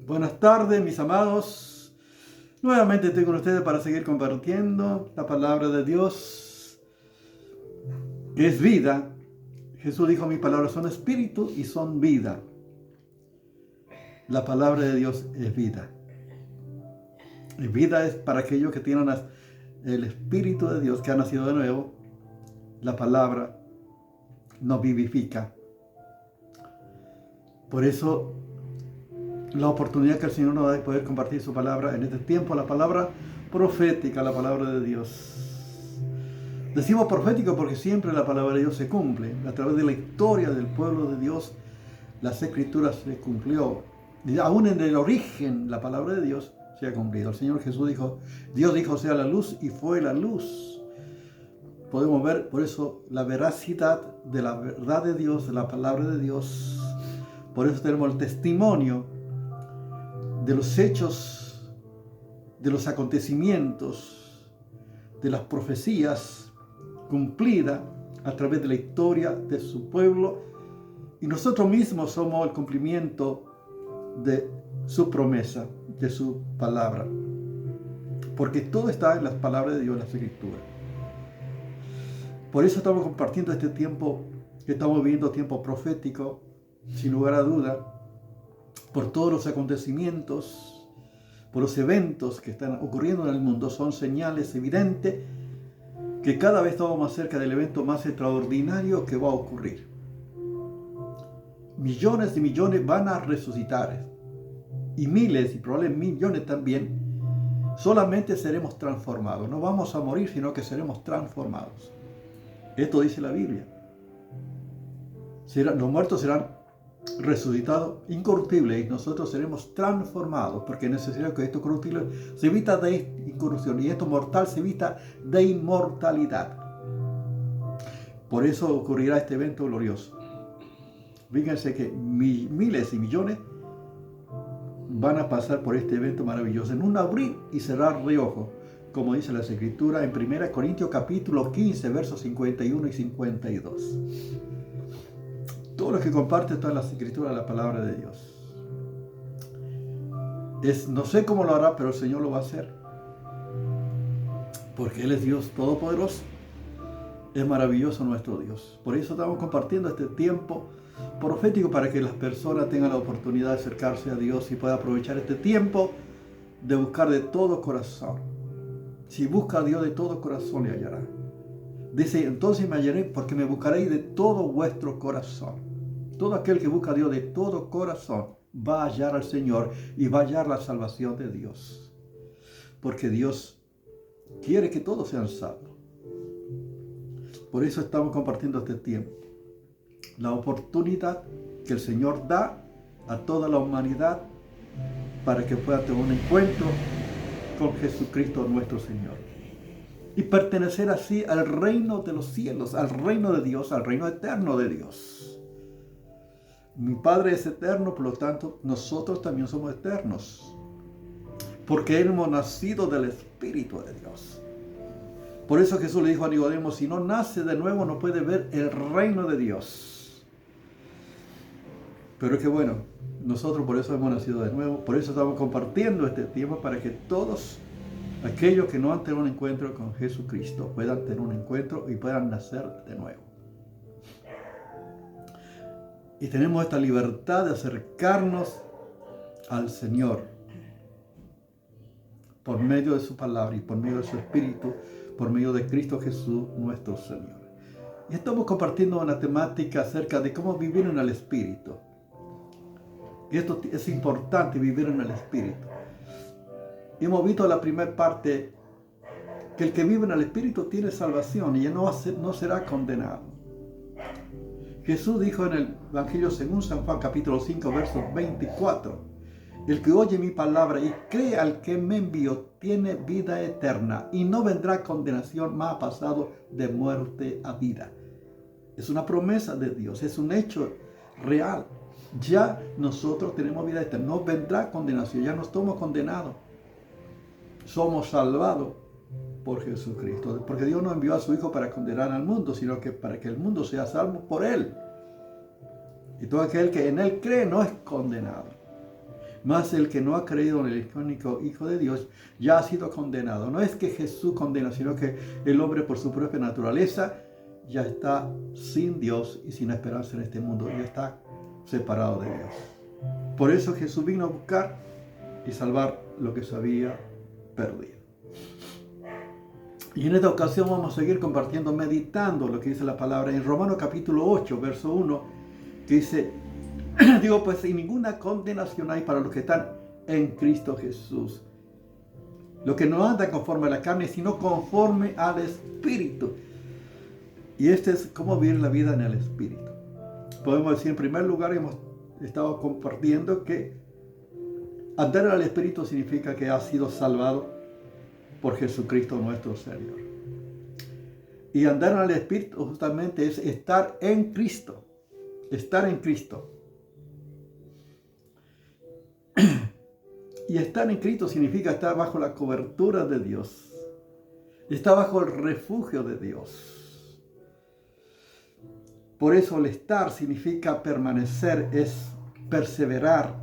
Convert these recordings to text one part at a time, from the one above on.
Buenas tardes, mis amados. Nuevamente estoy con ustedes para seguir compartiendo la palabra de Dios, que es vida. Jesús dijo, mis palabras son espíritu y son vida. La palabra de Dios es vida. Y vida es para aquellos que tienen el Espíritu de Dios, que ha nacido de nuevo. La palabra nos vivifica. Por eso, la oportunidad que el Señor nos da de poder compartir su palabra en este tiempo, la palabra profética, la palabra de Dios. Decimos profético porque siempre la palabra de Dios se cumple. A través de la historia del pueblo de Dios, las escrituras se cumplió. Y aún en el origen, la palabra de Dios se ha cumplido. El Señor Jesús dijo, Dios dijo sea la luz y fue la luz. Podemos ver por eso la veracidad de la verdad de Dios, de la palabra de Dios. Por eso tenemos el testimonio de los hechos, de los acontecimientos, de las profecías cumplidas a través de la historia de su pueblo, y nosotros mismos somos el cumplimiento de su promesa, de su palabra, porque todo está en las palabras de Dios, en las escrituras. Por eso estamos compartiendo este tiempo, que estamos viviendo tiempo profético, sin lugar a duda, por todos los acontecimientos, por los eventos que están ocurriendo en el mundo. Son señales evidentes que cada vez estamos más cerca del evento más extraordinario que va a ocurrir. Millones y millones van a resucitar, y miles y probablemente millones también. Solamente seremos transformados. No vamos a morir, sino que seremos transformados. Esto dice la Biblia. Los muertos serán resucitados incorruptibles y nosotros seremos transformados, porque es necesario que esto corruptible se evita de incorrupción y esto mortal se evita de inmortalidad. Por eso ocurrirá este evento glorioso. Fíjense que miles y millones van a pasar por este evento maravilloso en un abrir y cerrar de ojos, como dice las escrituras en 1 Corintios capítulo 15, versos 51 y 52. Todos los que comparten todas las escrituras de la palabra de Dios. No sé cómo lo hará, pero el Señor lo va a hacer. Porque Él es Dios todopoderoso. Es maravilloso nuestro Dios. Por eso estamos compartiendo este tiempo profético para que las personas tengan la oportunidad de acercarse a Dios y puedan aprovechar este tiempo de buscar de todo corazón. Si busca a Dios de todo corazón, le hallará. Dice, entonces me hallaré porque me buscaréis de todo vuestro corazón. Todo aquel que busca a Dios de todo corazón va a hallar al Señor y va a hallar la salvación de Dios. Porque Dios quiere que todos sean salvos. Por eso estamos compartiendo este tiempo. La oportunidad que el Señor da a toda la humanidad para que pueda tener un encuentro con Jesucristo nuestro Señor. Y pertenecer así al reino de los cielos, al reino de Dios, al reino eterno de Dios. Mi Padre es eterno, por lo tanto, nosotros también somos eternos. Porque hemos nacido del Espíritu de Dios. Por eso Jesús le dijo a Nicodemo, si no nace de nuevo, no puede ver el reino de Dios. Pero es que bueno, nosotros por eso hemos nacido de nuevo, por eso estamos compartiendo este tiempo para que todos aquellos que no han tenido un encuentro con Jesucristo puedan tener un encuentro y puedan nacer de nuevo. Y tenemos esta libertad de acercarnos al Señor por medio de su palabra y por medio de su Espíritu, por medio de Cristo Jesús nuestro Señor. Y estamos compartiendo una temática acerca de cómo vivir en el Espíritu. Y esto es importante, vivir en el Espíritu. Hemos visto en la primera parte que el que vive en el Espíritu tiene salvación y ya no será condenado. Jesús dijo en el Evangelio según San Juan capítulo 5 versos 24, el que oye mi palabra y cree al que me envió tiene vida eterna y no vendrá condenación, mas ha pasado de muerte a vida. Es una promesa de Dios, es un hecho real. Ya nosotros tenemos vida eterna, no vendrá condenación, ya no estamos condenados. Somos salvados por Jesucristo, porque Dios no envió a su Hijo para condenar al mundo, sino que para que el mundo sea salvo por Él. Y todo aquel que en Él cree no es condenado. Mas el que no ha creído en el único Hijo de Dios ya ha sido condenado. No es que Jesús condena, sino que el hombre por su propia naturaleza ya está sin Dios y sin esperanza en este mundo. Ya está separado de Dios. Por eso Jesús vino a buscar y salvar lo que se había perdido. Y en esta ocasión vamos a seguir compartiendo, meditando lo que dice la palabra en Romanos capítulo 8, verso 1, que dice, digo pues, y ninguna condenación hay para los que están en Cristo Jesús. Los que no andan conforme a la carne, sino conforme al Espíritu. Y este es cómo vivir la vida en el Espíritu. Podemos decir, en primer lugar, hemos estado compartiendo que andar en el Espíritu significa que ha sido salvado por Jesucristo nuestro Señor. Y andar en el Espíritu justamente es estar en Cristo. Estar en Cristo. Y estar en Cristo significa estar bajo la cobertura de Dios. Estar bajo el refugio de Dios. Por eso el estar significa permanecer, es perseverar.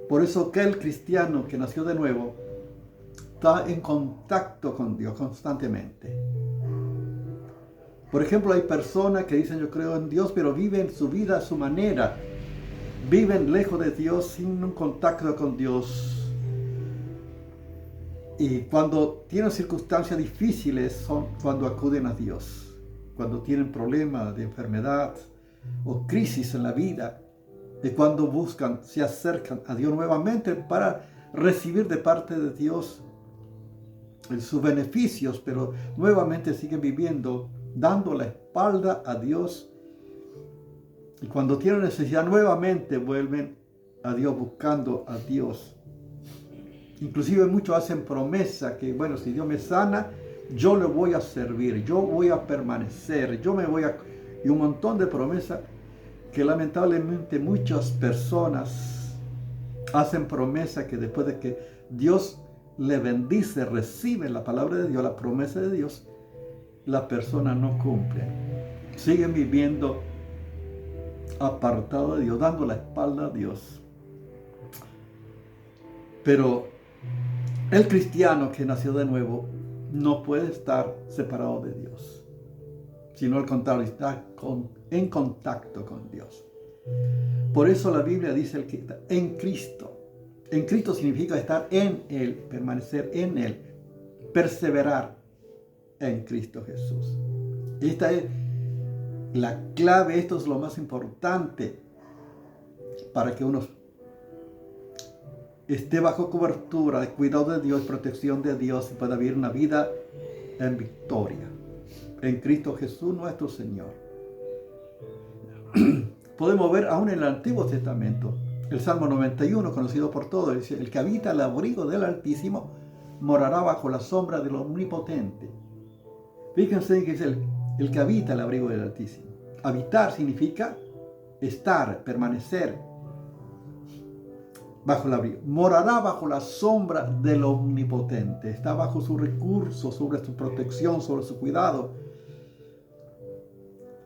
Por eso aquel cristiano que nació de nuevo está en contacto con Dios constantemente. Por ejemplo, hay personas que dicen yo creo en Dios, pero viven su vida a su manera. Viven lejos de Dios, sin un contacto con Dios. Y cuando tienen circunstancias difíciles son cuando acuden a Dios. Cuando tienen problemas de enfermedad o crisis en la vida, es cuando buscan, se acercan a Dios nuevamente para recibir de parte de Dios sus beneficios, pero nuevamente siguen viviendo, dando la espalda a Dios. Y cuando tienen necesidad, nuevamente vuelven a Dios, buscando a Dios. Inclusive muchos hacen promesa que, bueno, si Dios me sana, yo le voy a servir, yo voy a permanecer, y un montón de promesas que lamentablemente muchas personas hacen promesa que después de que Dios le bendice, recibe la palabra de Dios, la promesa de Dios, las personas no cumplen. Siguen viviendo apartado de Dios, dando la espalda a Dios. Pero el cristiano que nació de nuevo no puede estar separado de Dios, sino al contrario, está en contacto con Dios. Por eso la Biblia dice el que está en Cristo. En Cristo significa estar en Él, permanecer en Él, perseverar en Cristo Jesús. Esta es la clave, esto es lo más importante para que uno esté bajo cobertura, de cuidado de Dios, protección de Dios y pueda vivir una vida en victoria. En Cristo Jesús nuestro Señor. Podemos ver aún en el Antiguo Testamento, el Salmo 91, conocido por todos, dice, el que habita al abrigo del Altísimo morará bajo la sombra del Omnipotente. Fíjense que es el que habita al abrigo del Altísimo. Habitar significa estar, permanecer bajo el abrigo. Morará bajo la sombra del Omnipotente. Está bajo su recurso, sobre su protección, sobre su cuidado.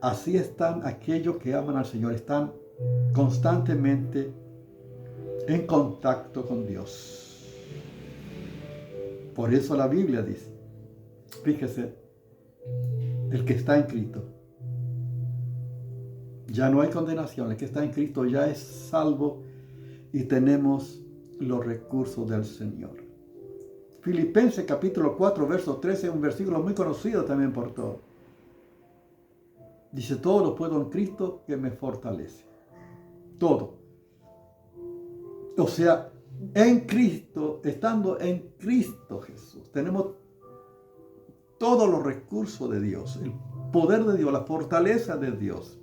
Así están aquellos que aman al Señor. Están constantemente en contacto con Dios. Por eso la Biblia dice, fíjese, el que está en Cristo, ya no hay condenación. El que está en Cristo ya es salvo y tenemos los recursos del Señor. Filipenses capítulo 4, verso 13, un versículo muy conocido también por todos. Dice, todo lo puedo en Cristo que me fortalece. Todo. O sea, en Cristo, estando en Cristo Jesús, tenemos todos los recursos de Dios, el poder de Dios, la fortaleza de Dios,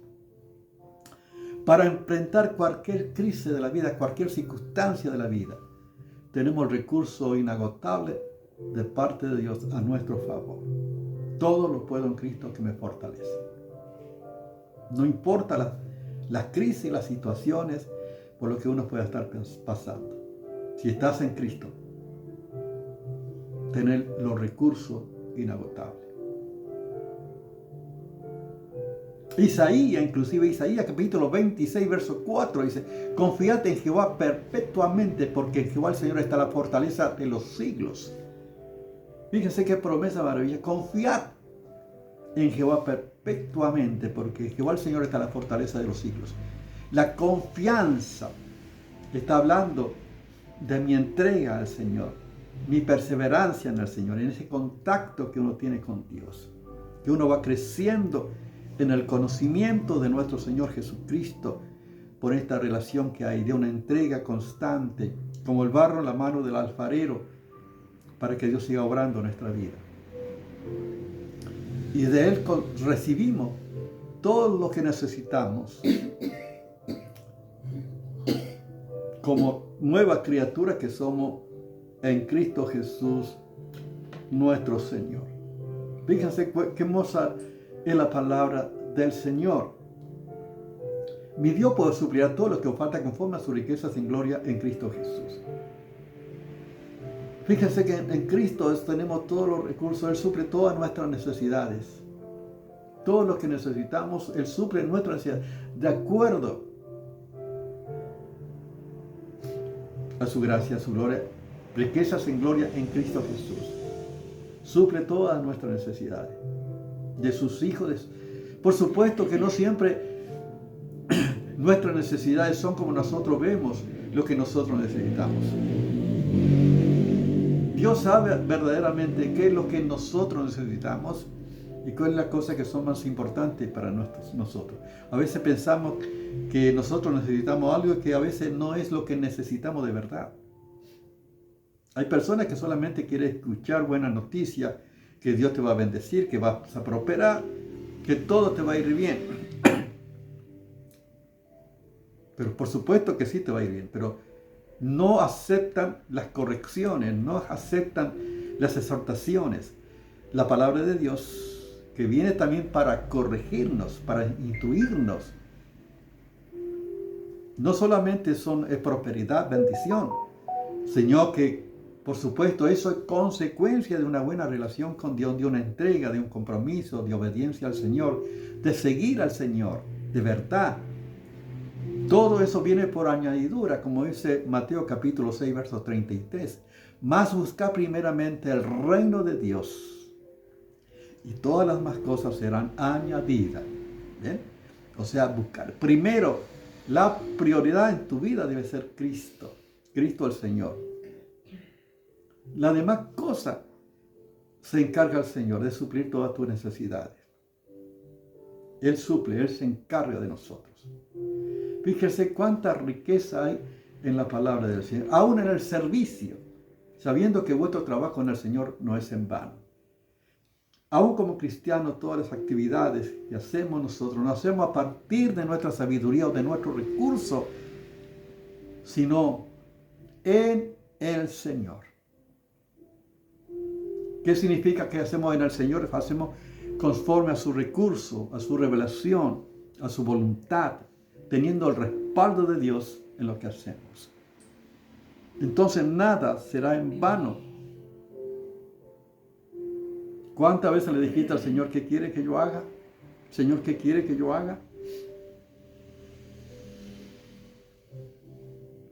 para enfrentar cualquier crisis de la vida, cualquier circunstancia de la vida. Tenemos el recurso inagotable de parte de Dios a nuestro favor. Todo lo puedo en Cristo que me fortalece. No importa las crisis, las situaciones por lo que uno pueda estar pasando. Si estás en Cristo, tener los recursos inagotables. Isaías capítulo 26, verso 4 dice: confiad en Jehová perpetuamente, porque en Jehová el Señor está la fortaleza de los siglos. Fíjense qué promesa maravillosa. Confiad en Jehová perpetuamente, porque en Jehová el Señor está la fortaleza de los siglos. La confianza está hablando de mi entrega al Señor, mi perseverancia en el Señor, en ese contacto que uno tiene con Dios, que uno va creciendo en el conocimiento de nuestro Señor Jesucristo por esta relación que hay de una entrega constante, como el barro en la mano del alfarero, para que Dios siga obrando en nuestra vida. Y de Él recibimos todo lo que necesitamos como nueva criatura que somos en Cristo Jesús, nuestro Señor. Fíjense qué hermosa es la palabra del Señor. Mi Dios puede suplir todo lo que os falta conforme a sus riquezas en gloria en Cristo Jesús. Fíjense que en Cristo tenemos todos los recursos. Él suple todas nuestras necesidades. Todo lo que necesitamos, Él suple nuestras necesidades de acuerdo a su gracia, a su gloria, riquezas en gloria en Cristo Jesús. Suple todas nuestras necesidades de sus hijos. Por supuesto que no siempre nuestras necesidades son como nosotros vemos lo que nosotros necesitamos. Dios sabe verdaderamente qué es lo que nosotros necesitamos y cuál es la cosa que son más importantes para nosotros. A veces pensamos que nosotros necesitamos algo que a veces no es lo que necesitamos de verdad. Hay personas que solamente quieren escuchar buenas noticias, que Dios te va a bendecir, que vas a prosperar, que todo te va a ir bien. Pero por supuesto que sí te va a ir bien, pero no aceptan las correcciones, no aceptan las exhortaciones. La palabra de Dios, que viene también para corregirnos, para instruirnos. No solamente es prosperidad, bendición, sino que, por supuesto, eso es consecuencia de una buena relación con Dios, de una entrega, de un compromiso, de obediencia al Señor, de seguir al Señor, de verdad. Todo eso viene por añadidura, como dice Mateo capítulo 6, verso 33. Mas busca primeramente el reino de Dios y todas las demás cosas serán añadidas. ¿Bien? O sea, buscar. Primero, la prioridad en tu vida debe ser Cristo, Cristo el Señor. La demás cosa se encarga el Señor de suplir todas tus necesidades. Él suple, Él se encarga de nosotros. Fíjense cuánta riqueza hay en la palabra del Señor, aún en el servicio, sabiendo que vuestro trabajo en el Señor no es en vano. Aún como cristianos, todas las actividades que hacemos nosotros, no hacemos a partir de nuestra sabiduría o de nuestro recurso, sino en el Señor. ¿Qué significa que hacemos en el Señor? Hacemos conforme a su recurso, a su revelación, a su voluntad, teniendo el respaldo de Dios en lo que hacemos. Entonces nada será en vano. ¿Cuántas veces le dijiste al Señor qué quiere que yo haga? Señor, ¿qué quiere que yo haga?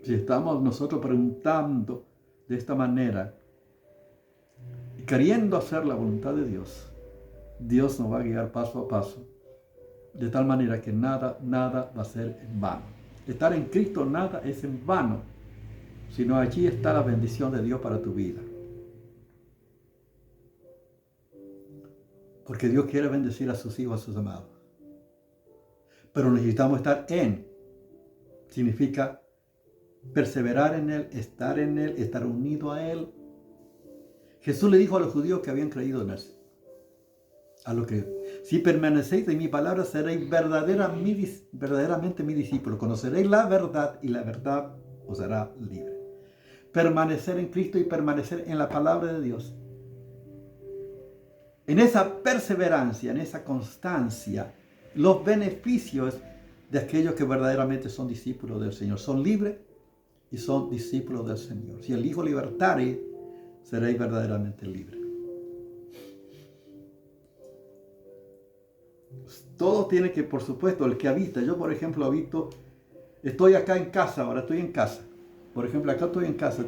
Si estamos nosotros preguntando de esta manera y queriendo hacer la voluntad de Dios, Dios nos va a guiar paso a paso, de tal manera que nada va a ser en vano. Estar en Cristo nada es en vano, sino allí está la bendición de Dios para tu vida. Porque Dios quiere bendecir a sus hijos, a sus amados. Pero necesitamos estar en. Significa perseverar en Él, estar unido a Él. Jesús le dijo a los judíos que habían creído en Él, si permanecéis en mi palabra, seréis verdaderamente mi discípulo. Conoceréis la verdad y la verdad os hará libre. Permanecer en Cristo y permanecer en la palabra de Dios. En esa perseverancia, en esa constancia, los beneficios de aquellos que verdaderamente son discípulos del Señor. Son libres y son discípulos del Señor. Si el Hijo libertare, seréis verdaderamente libres. Todo tiene que, por supuesto, el que habita. Yo, por ejemplo, estoy acá en casa, ahora estoy en casa. Por ejemplo, acá estoy en casa,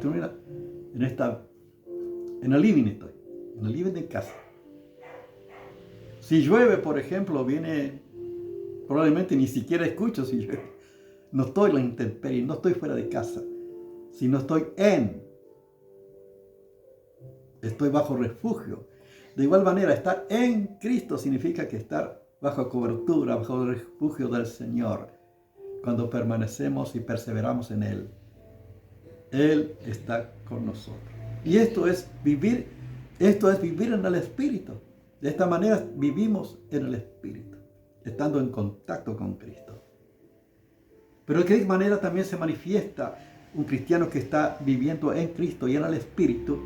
en el living estoy, en el living de casa. Si llueve, por ejemplo, probablemente ni siquiera escucho si llueve. No estoy en la intemperie, no estoy fuera de casa, sino estoy bajo refugio. De igual manera, estar en Cristo significa que estar bajo cobertura, bajo el refugio del Señor. Cuando permanecemos y perseveramos en Él, Él está con nosotros. Y esto es vivir en el Espíritu. De esta manera vivimos en el Espíritu, estando en contacto con Cristo. Pero de qué manera también se manifiesta un cristiano que está viviendo en Cristo y en el Espíritu,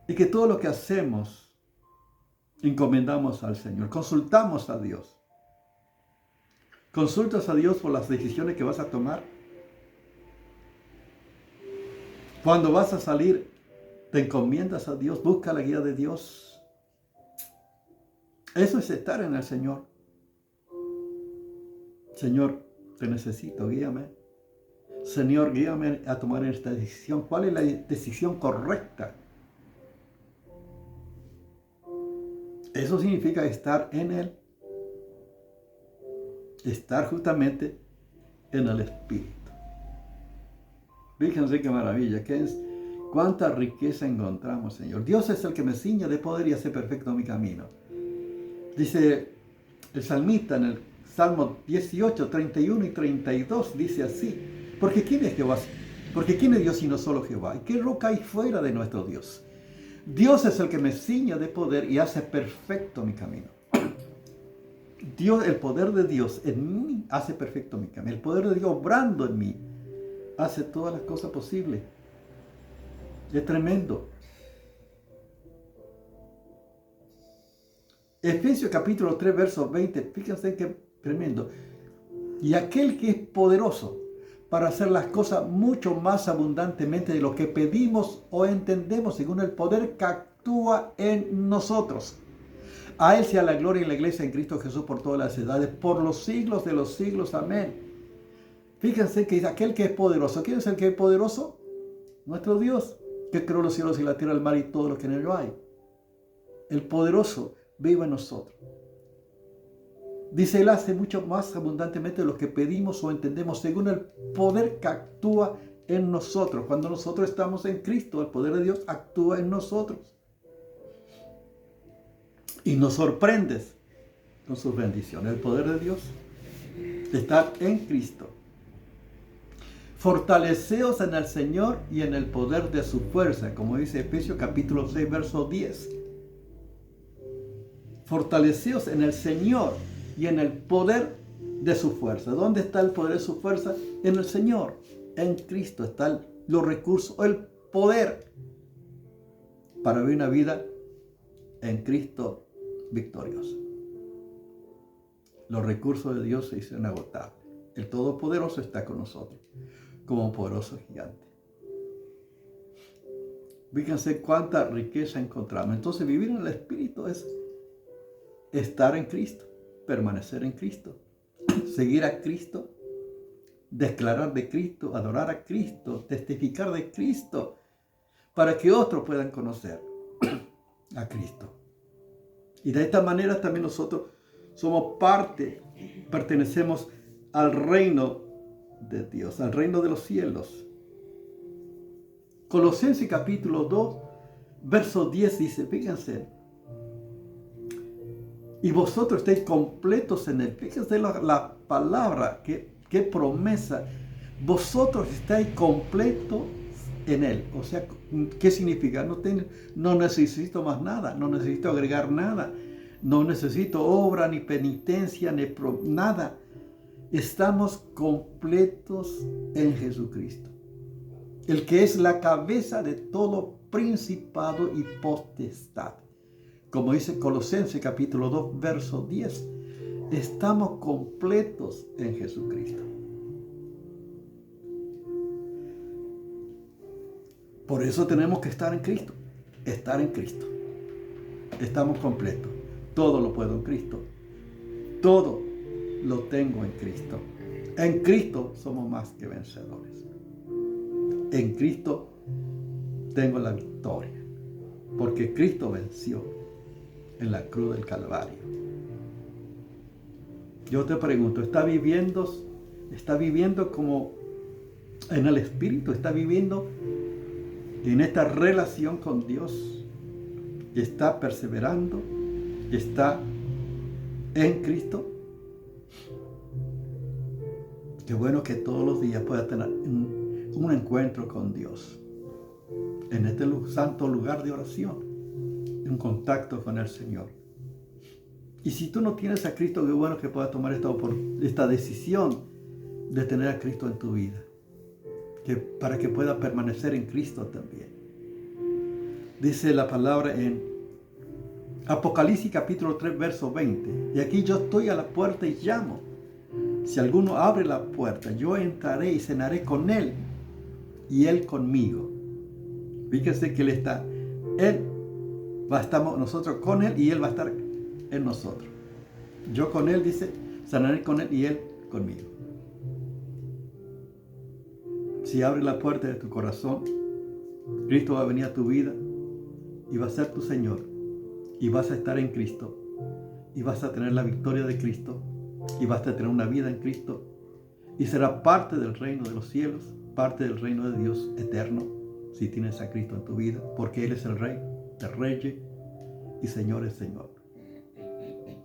y que todo lo que hacemos encomendamos al Señor, consultamos a Dios. Consultas a Dios por las decisiones que vas a tomar. Cuando vas a salir, te encomiendas a Dios, busca la guía de Dios. Eso es estar en el Señor. Señor, te necesito, guíame. Señor, guíame a tomar esta decisión. ¿Cuál es la decisión correcta? Eso significa estar en Él. Estar justamente en el Espíritu. Fíjense qué maravilla, cuánta riqueza encontramos, Señor. Dios es el que me ciñe de poder y hace perfecto mi camino. Dice el salmista en el Salmo 18, 31 y 32, dice así: porque ¿quién es Jehová? Porque ¿quién es Dios sino solo Jehová? ¿Y qué roca hay fuera de nuestro Dios? Dios es el que me ciñe de poder y hace perfecto mi camino. Dios, el poder de Dios en mí hace perfecto mi camino. El poder de Dios obrando en mí hace todas las cosas posibles. Es tremendo. Efesios capítulo 3, verso 20. Fíjense qué tremendo. Y aquel que es poderoso para hacer las cosas mucho más abundantemente de lo que pedimos o entendemos, según el poder que actúa en nosotros. A Él sea la gloria en la iglesia en Cristo Jesús por todas las edades, por los siglos de los siglos. Amén. Fíjense que es aquel que es poderoso. ¿Quién es el que es poderoso? Nuestro Dios, que creó los cielos y la tierra, el mar y todo lo que en ello hay. El poderoso vive en nosotros. Dice, Él hace mucho más abundantemente de lo que pedimos o entendemos, según el poder que actúa en nosotros. Cuando nosotros estamos en Cristo, el poder de Dios actúa en nosotros. Y nos sorprendes con sus bendiciones. El poder de Dios está en Cristo. Fortaleceos en el Señor y en el poder de su fuerza, como dice Efesios capítulo 6, verso 10. Fortaleceos en el Señor y en el poder de su fuerza. ¿Dónde está el poder de su fuerza? En el Señor. En Cristo están los recursos, el poder para vivir una vida en Cristo victoriosa. Los recursos de Dios se hicieron agotables. El Todopoderoso está con nosotros como un poderoso gigante. Fíjense cuánta riqueza encontramos. Entonces vivir en el Espíritu es estar en Cristo, permanecer en Cristo, seguir a Cristo, declarar de Cristo, adorar a Cristo, testificar de Cristo, para que otros puedan conocer a Cristo. Y de esta manera también nosotros somos pertenecemos al reino de Dios, al reino de los cielos. Colosenses capítulo 2, verso 10 dice, fíjense, y vosotros estáis completos en Él. Fíjense la palabra, qué promesa. Vosotros estáis completos en Él. O sea, ¿qué significa? No necesito más nada, no necesito agregar nada, no necesito obra, ni penitencia, ni nada. Estamos completos en Jesucristo, el que es la cabeza de todo principado y potestad. Como dice Colosenses capítulo 2, verso 10, estamos completos en Jesucristo. Por eso tenemos que estar en Cristo. Estamos completos. Todo lo puedo en Cristo todo lo tengo en Cristo. En Cristo somos más que vencedores. En Cristo tengo la victoria, porque Cristo venció en la cruz del Calvario. Yo te pregunto, ¿está viviendo como en el Espíritu? ¿Está viviendo en esta relación con Dios? ¿Y está perseverando? ¿Y está en Cristo? Qué bueno que todos los días pueda tener un encuentro con Dios en este santo lugar de oración, un contacto con el Señor. Y si tú no tienes a Cristo, qué bueno que puedas tomar esta decisión de tener a Cristo en tu vida, para que pueda permanecer en Cristo también. Dice la palabra en Apocalipsis capítulo 3, verso 20. Y aquí yo estoy a la puerta y llamo. Si alguno abre la puerta, yo entraré y cenaré con él y él conmigo. Fíjese que estamos nosotros con él y él va a estar en nosotros. Yo con él, dice, cenaré con él y él conmigo. Si abres la puerta de tu corazón, Cristo va a venir a tu vida y va a ser tu Señor. Y vas a estar en Cristo. Y vas a tener la victoria de Cristo. Y vas a tener una vida en Cristo. Y será parte del reino de los cielos, parte del reino de Dios eterno, si tienes a Cristo en tu vida, porque Él es el Rey de Reyes y Señor es Señor.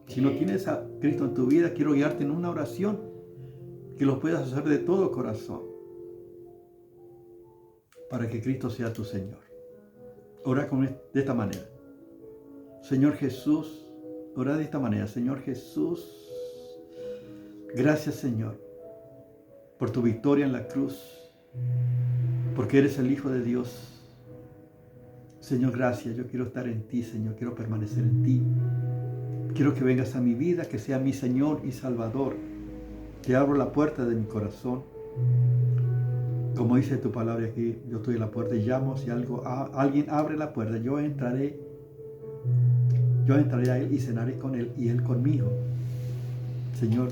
Si no tienes a Cristo en tu vida, quiero guiarte en una oración que lo puedas hacer de todo corazón, para que Cristo sea tu Señor. Ora de esta manera. Señor Jesús, ora de esta manera. Señor Jesús, gracias, Señor, por tu victoria en la cruz, porque eres el Hijo de Dios. Señor, gracias. Yo quiero estar en ti, Señor. Quiero permanecer en ti. Quiero que vengas a mi vida, que sea mi Señor y Salvador. Te abro la puerta de mi corazón. Como dice tu palabra aquí, yo estoy en la puerta y llamo. Si alguien abre la puerta, yo entraré a Él y cenaré con Él y Él conmigo. Señor,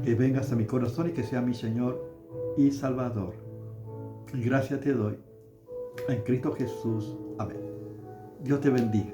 que vengas a mi corazón y que sea mi Señor y Salvador. Y gracias te doy en Cristo Jesús. Amén. Dios te bendiga.